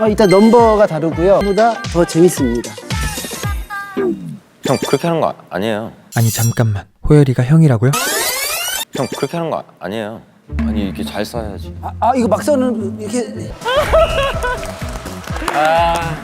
일단 넘버가 다르고요. 보다 더 재밌습니다. 형 그렇게 하는 거 아니에요. 아니 잠깐만, 호열이가 형이라고요? 형 그렇게 하는 거 아니에요. 아니 이렇게 잘 써야지. 이거 막 써는 이렇게.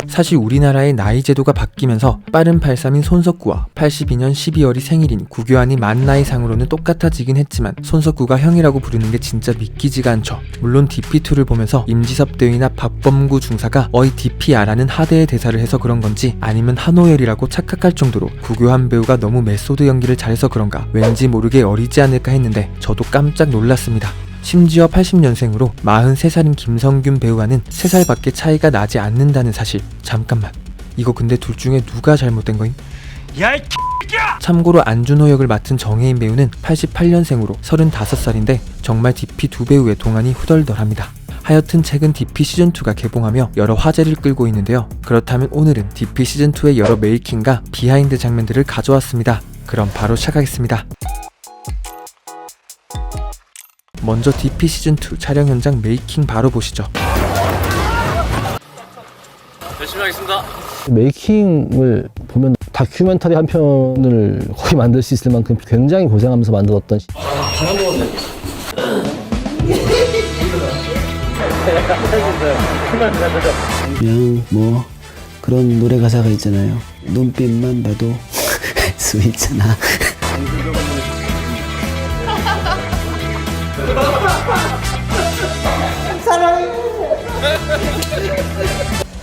사실 우리나라의 나이 제도가 바뀌면서 빠른 83인 손석구와 82년 12월이 생일인 구교환이 만 나이상으로는 똑같아지긴 했지만 손석구가 형이라고 부르는 게 진짜 믿기지가 않죠. 물론 DP2를 보면서 임지섭 대위나 박범구 중사가 어이 DP야라는 하대의 대사를 해서 그런 건지 아니면 한호열이라고 착각할 정도로 구교환 배우가 너무 메소드 연기를 잘해서 그런가 왠지 모르게 어리지 않을까 했는데 저도 깜짝 놀랐습니다. 심지어 80년생으로 43살인 김성균 배우와는 3살밖에 차이가 나지 않는다는 사실. 잠깐만, 이거 근데 둘 중에 누가 잘못된 거임? 야, 이 X야! 참고로 안준호 역을 맡은 정혜인 배우는 88년생으로 35살인데 정말 DP 두 배우의 동안이 후덜덜합니다. 하여튼 최근 DP 시즌2가 개봉하며 여러 화제를 끌고 있는데요. 그렇다면 오늘은 DP 시즌2의 여러 메이킹과 비하인드 장면들을 가져왔습니다. 그럼 바로 시작하겠습니다. 먼저 DP 시즌2 촬영 현장 메이킹 바로 보시죠. 열심히 하겠습니다. 메이킹을 보면 다큐멘터리 한 편을 거의 만들 수 있을 만큼 굉장히 고생하면서 만들었던 그냥 뭐 그런 노래 가사가 있잖아요. 눈빛만 봐도 알 수 있잖아.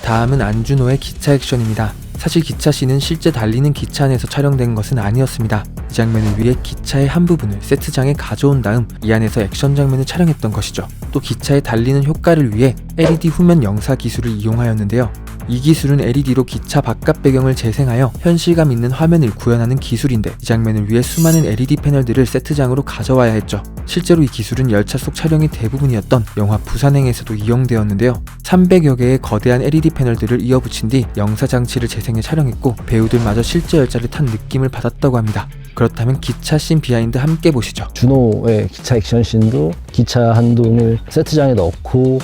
다음은 안준호의 기차 액션입니다. 사실 기차씬은 실제 달리는 기차 안에서 촬영된 것은 아니었습니다. 이 장면을 위해 기차의 한 부분을 세트장에 가져온 다음 이 안에서 액션 장면을 촬영했던 것이죠. 또 기차의 달리는 효과를 위해 LED 후면 영사 기술을 이용하였는데요. 이 기술은 LED로 기차 바깥 배경을 재생하여 현실감 있는 화면을 구현하는 기술인데 이 장면을 위해 수많은 LED 패널들을 세트장으로 가져와야 했죠. 실제로 이 기술은 열차 속 촬영이 대부분이었던 영화 부산행에서도 이용되었는데요. 300여 개의 거대한 LED 패널들을 이어붙인 뒤 영사 장치를 재생해 촬영했고 배우들마저 실제 열차를 탄 느낌을 받았다고 합니다. 그렇다면 기차 씬 비하인드 함께 보시죠. 준호의 기차 액션 씬도 기차 한 동을 세트장에 넣고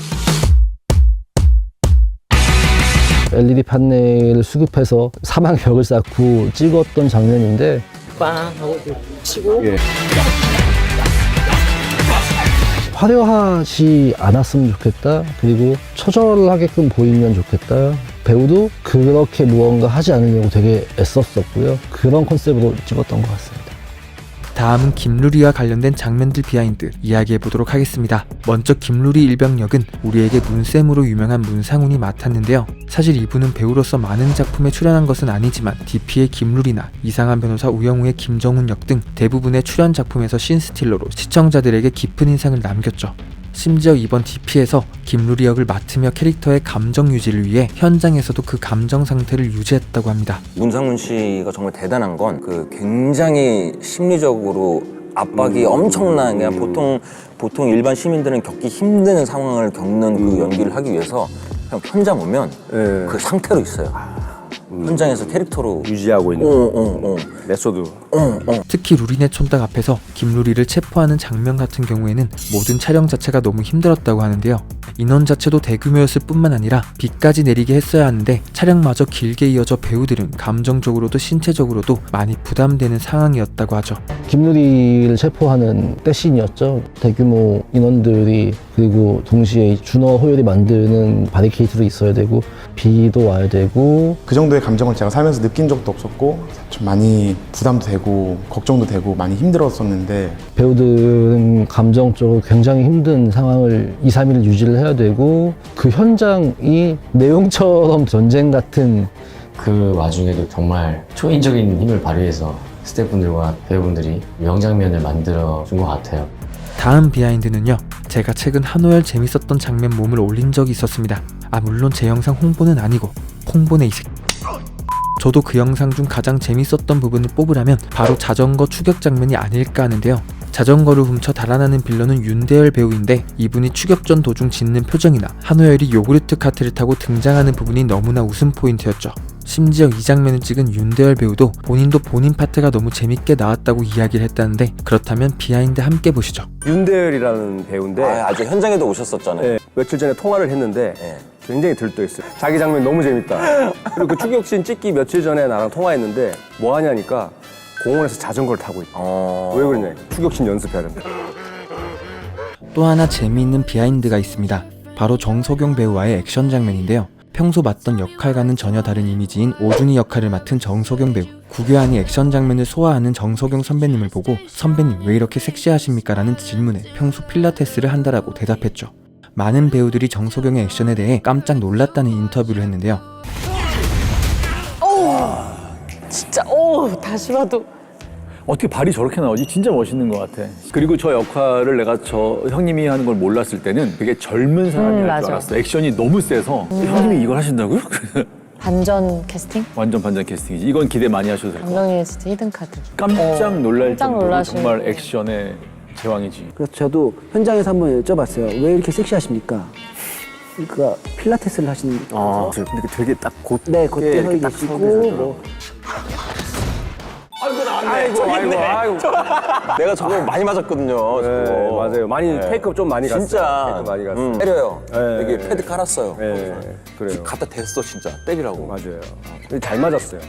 LED 판넬을 수급해서 사방 벽을 쌓고 찍었던 장면인데 빵 하고 치고. 화려하지 않았으면 좋겠다. 그리고 처절하게끔 보이면 좋겠다. 배우도 그렇게 무언가 하지 않으려고 되게 애썼었고요. 그런 컨셉으로 찍었던 것 같습니다. 다음은 김루리와 관련된 장면들 비하인드 이야기해보도록 하겠습니다. 먼저 김루리 일병 역은 우리에게 문쌤으로 유명한 문상훈이 맡았는데요. 사실 이분은 배우로서 많은 작품에 출연한 것은 아니지만 DP의 김루리나 이상한 변호사 우영우의 김정훈 역 등 대부분의 출연 작품에서 씬스틸러로 시청자들에게 깊은 인상을 남겼죠. 심지어 이번 DP에서 김루리 역을 맡으며 캐릭터의 감정 유지를 위해 현장에서도 그 감정 상태를 유지했다고 합니다. 문상훈 씨가 정말 대단한 건 그 굉장히 심리적으로 압박이 엄청난 그냥 보통 일반 시민들은 겪기 힘든 상황을 겪는 그 연기를 하기 위해서 그냥 현장 오면 그 상태로 있어요. 현장에서 캐릭터로 유지하고 있는 메소드. 특히 루리네 촌닭 앞에서 김루리를 체포하는 장면 같은 경우에는 모든 촬영 자체가 너무 힘들었다고 하는데요. 인원 자체도 대규모였을 뿐만 아니라 비까지 내리게 했어야 하는데 촬영마저 길게 이어져 배우들은 감정적으로도 신체적으로도 많이 부담되는 상황이었다고 하죠. 김누리를 체포하는 떼신이었죠. 대규모 인원들이 그리고 동시에 준호 호열이 만드는 바리케이트도 있어야 되고 비도 와야 되고 그 정도의 감정을 제가 살면서 느낀 적도 없었고 좀 많이 부담도 되고 걱정도 되고 많이 힘들었었는데 배우들은 감정적으로 굉장히 힘든 상황을 2, 3일 유지를 해야 되고 그 현장이 내용처럼 전쟁 같은 그 와중에도 정말 초인적인 힘을 발휘해서 스태프분들과 배우분들이 명장면을 만들어 준 것 같아요. 다음 비하인드는요, 제가 최근 한호열 재밌었던 장면 몸을 올린 적이 있었습니다. 물론 제 영상 홍보는 아니고 홍보네 이 새끼. 저도 그 영상 중 가장 재밌었던 부분을 뽑으라면 바로 자전거 추격 장면이 아닐까 하는데요. 자전거를 훔쳐 달아나는 빌런은 윤대열 배우인데 이분이 추격 전 도중 짓는 표정이나 한호열이 요구르트 카트를 타고 등장하는 부분이 너무나 웃음 포인트였죠. 심지어 이 장면을 찍은 윤대열 배우도 본인도 본인 파트가 너무 재밌게 나왔다고 이야기를 했다는데 그렇다면 비하인드 함께 보시죠. 윤대열이라는 배우인데 아직 현장에도 오셨었잖아요. 며칠 전에 통화를 했는데 굉장히 들떠있어요. 자기 장면 너무 재밌다. 그리고 그 추격신 찍기 며칠 전에 나랑 통화했는데 뭐 하냐니까 공원에서 자전거를 타고 있다. 왜 그러냐? 추격신 연습해야 된다. 또 하나 재미있는 비하인드가 있습니다. 바로 정석용 배우와의 액션 장면인데요. 평소 맡던 역할과는 전혀 다른 이미지인 오준희 역할을 맡은 정석용 배우. 구교환이 액션 장면을 소화하는 정석용 선배님을 보고 선배님 왜 이렇게 섹시하십니까? 라는 질문에 평소 필라테스를 한다라고 대답했죠. 많은 배우들이 정석용의 액션에 대해 깜짝 놀랐다는 인터뷰를 했는데요. 진짜 다시 봐도 어떻게 발이 저렇게 나오지? 진짜 멋있는 것 같아. 그리고 저 역할을 내가 저 형님이 하는 걸 몰랐을 때는 되게 젊은 사람이 할 줄 맞아. 알았어. 액션이 너무 세서 형님이 이걸 하신다고요? 반전 캐스팅? 완전 반전 캐스팅이지. 이건 기대 많이 하셔도 될 것 같아요. 감독님 진짜 히든카드. 깜짝 놀랄 깜짝 정도로 놀라시는 정말 거예요. 액션의 제왕이지. 그래서 저도 현장에서 한번 여쭤봤어요. 왜 이렇게 섹시하십니까? 그러니까 필라테스를 하시는 근데 되게 딱 곧. 네, 그때 서 계시고 뭐 아이고. 내가 저거 많이 맞았거든요. 네, 저거. 맞아요. 많이 테이크업 좀 많이 갔어요. 진짜 테이크업 많이 갔어요. 때려요. 네. 여기 패드 깔았어요. 네, 그래요. 갖다 댔어 진짜 때리라고. 맞아요. 근데 잘 맞았어요.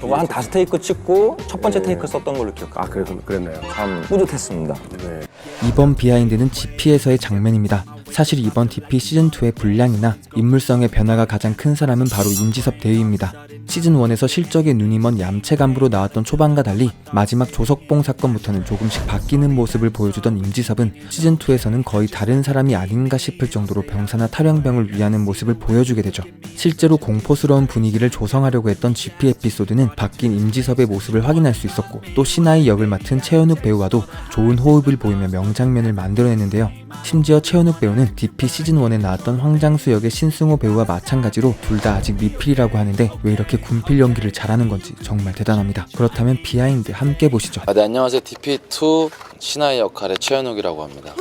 저거 한 5테이크 찍고 첫 번째 테이크 썼던 걸로 기억해요. 그랬나요? 참 뿌듯했습니다. 네. 이번 비하인드는 GP에서의 장면입니다. 사실 이번 DP 시즌2의 분량이나 인물성의 변화가 가장 큰 사람은 바로 임지섭 대위입니다. 시즌1에서 실적에 눈이 먼 얌체 간부로 나왔던 초반과 달리 마지막 조석봉 사건부터는 조금씩 바뀌는 모습을 보여주던 임지섭은 시즌2에서는 거의 다른 사람이 아닌가 싶을 정도로 병사나 탈영병을 위하는 모습을 보여주게 되죠. 실제로 공포스러운 분위기를 조성하려고 했던 GP 에피소드는 바뀐 임지섭의 모습을 확인할 수 있었고 또 신하의 역을 맡은 최현욱 배우와도 좋은 호흡을 보이며 명장면을 만들어냈는데요. 심지어 최현욱 배우는 DP 시즌1에 나왔던 황장수 역의 신승호 배우와 마찬가지로 둘 다 아직 미필이라고 하는데 왜 이렇게 군필 연기를 잘하는 건지 정말 대단합니다. 그렇다면 비하인드 함께 보시죠. 네, 안녕하세요. DP2 신하의 역할의 최현욱이라고 합니다.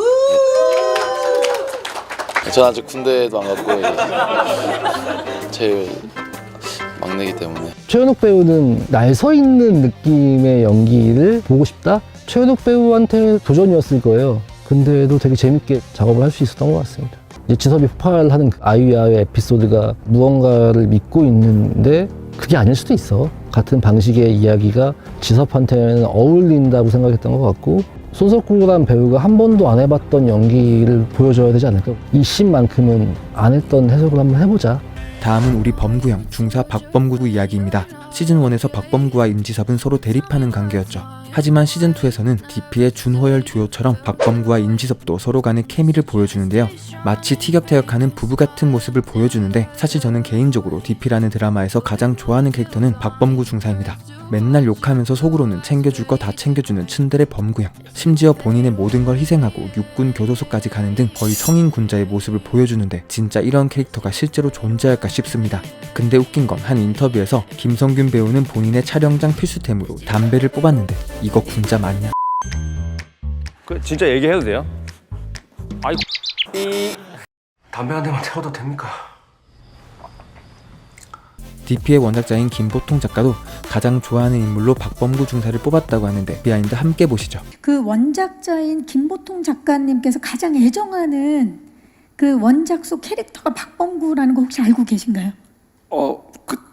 전 아직 군대에도 안 갔고 제일 막내기 때문에. 최현욱 배우는 날 서 있는 느낌의 연기를 보고 싶다? 최현욱 배우한테 도전이었을 거예요. 근데도 되게 재밌게 작업을 할 수 있었던 것 같습니다. 이제 지섭이 폭발하는 아이유아의 에피소드가 무언가를 믿고 있는데 그게 아닐 수도 있어. 같은 방식의 이야기가 지섭한테는 어울린다고 생각했던 것 같고 손석구란 배우가 한 번도 안 해봤던 연기를 보여줘야 되지 않을까. 이 씬만큼은 안 했던 해석을 한번 해보자. 다음은 우리 범구형 중사 박범구 이야기입니다. 시즌1에서 박범구와 임지섭은 서로 대립하는 관계였죠. 하지만 시즌2에서는 DP의 준호열 듀오처럼 박범구와 임지섭도 서로 간의 케미를 보여주는데요. 마치 티격태격하는 부부 같은 모습을 보여주는데 사실 저는 개인적으로 DP라는 드라마에서 가장 좋아하는 캐릭터는 박범구 중사입니다. 맨날 욕하면서 속으로는 챙겨줄 거 다 챙겨주는 츤데레 범구형. 심지어 본인의 모든 걸 희생하고 육군 교도소까지 가는 등 거의 성인 군자의 모습을 보여주는데 진짜 이런 캐릭터가 실제로 존재할까 싶습니다. 근데 웃긴 건 한 인터뷰에서 김성균 배우는 본인의 촬영장 필수템으로 담배를 뽑았는데 이거 군자 맞냐? 진짜 얘기해도 돼요? 담배 한 대만 태워도 됩니까? DP의 원작자인 김보통 작가도 가장 좋아하는 인물로 박범구 중사를 뽑았다고 하는데 비하인드 함께 보시죠. 그 원작자인 김보통 작가님께서 가장 애정하는 그 원작 속 캐릭터가 박범구라는 거 혹시 알고 계신가요?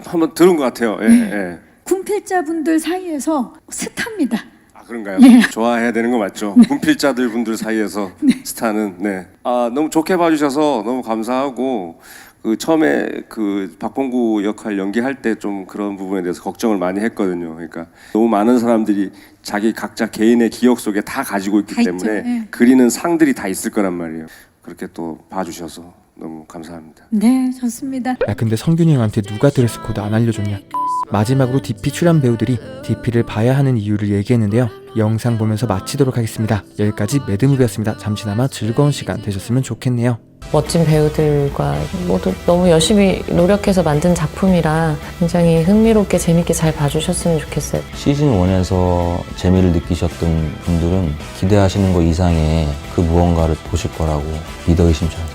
한번 들은 것 같아요. 예. 군필자분들 사이에서 스타입니다. 그런가요? 예. 좋아해야 되는 거 맞죠? 군필자들 분들 사이에서 스타는 너무 좋게 봐주셔서 너무 감사하고 처음에 박범구 역할 연기할 때 좀 그런 부분에 대해서 걱정을 많이 했거든요. 그러니까 너무 많은 사람들이 자기 각자 개인의 기억 속에 다 가지고 있기 때문에 있죠. 그리는 상들이 다 있을 거란 말이에요. 그렇게 또 봐주셔서 너무 감사합니다. 네, 좋습니다. 야 근데 성균이 형한테 누가 드레스 코드 안 알려줬냐? 마지막으로 DP 출연 배우들이 DP를 봐야 하는 이유를 얘기했는데요. 영상 보면서 마치도록 하겠습니다. 여기까지 매드무비였습니다. 잠시나마 즐거운 시간 되셨으면 좋겠네요. 멋진 배우들과 모두 너무 열심히 노력해서 만든 작품이라 굉장히 흥미롭게 재밌게 잘 봐주셨으면 좋겠어요. 시즌1에서 재미를 느끼셨던 분들은 기대하시는 것 이상의 그 무언가를 보실 거라고 믿어 의심치 않습니다.